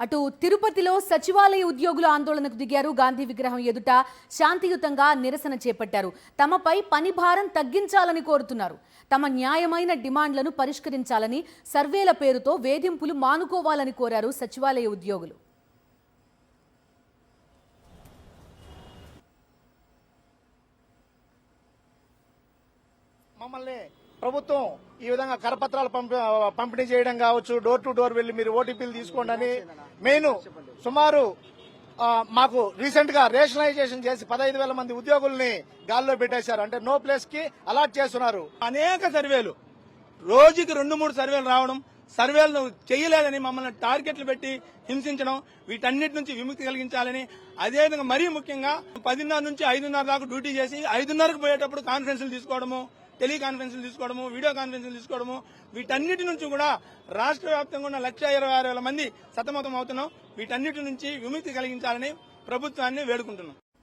అటు తిరుపతిలో సచివాలయ ఉద్యోగులు ఆందోళనకు దిగారు. గాంధీ విగ్రహం ఎదుట శాంతియుతంగా నిరసన చేపట్టారు. తమపై పని భారం తగ్గించాలని కోరుతున్నారు. తమ న్యాయమైన డిమాండ్లను పరిష్కరించాలని, సర్వేల పేరుతో వేధింపులు మానుకోవాలని కోరారు సచివాలయ ఉద్యోగులు. మమ్మల్ని ప్రభుత్వం ఈ విధంగా కరపత్రాలు పంపిణీ చేయడం కావచ్చు, డోర్ టు డోర్ వెళ్లి మీరు ఓటీపీలు తీసుకోండి అని మెయిన్ సుమారు మాకు రీసెంట్ గా రేషనలైజేషన్ చేసి 15,000 మంది ఉద్యోగుల్ని గాల్లో పెట్టేశారు. అంటే నో ప్లేస్ కి అలాట్ చేస్తున్నారు. అనేక సర్వేలు, రోజుకి 2-3 సర్వేలు రావడం, సర్వేలను చేయలేదని మమ్మల్ని టార్గెట్లు పెట్టి హింసించడం, వీటన్నిటి నుంచి విముక్తి కలిగించాలని, అదేవిధంగా మరీ ముఖ్యంగా 10:30 నుంచి 5:30 దాకా డ్యూటీ చేసి 5:30కు పోయేటప్పుడు కాన్ఫరెన్స్లు తీసుకోవడము, టెలికాన్ఫరెన్స్లు తీసుకోవడము, వీడియో కాన్ఫరెన్స్లు తీసుకోవడము, వీటన్నిటి నుంచి కూడా రాష్ట్ర వ్యాప్తంగా ఉన్న 126,000 మంది సతమతం అవుతున్నాం. వీటన్నిటి నుంచి విముక్తి కలిగించాలని ప్రభుత్వాన్ని వేడుకుంటున్నాం.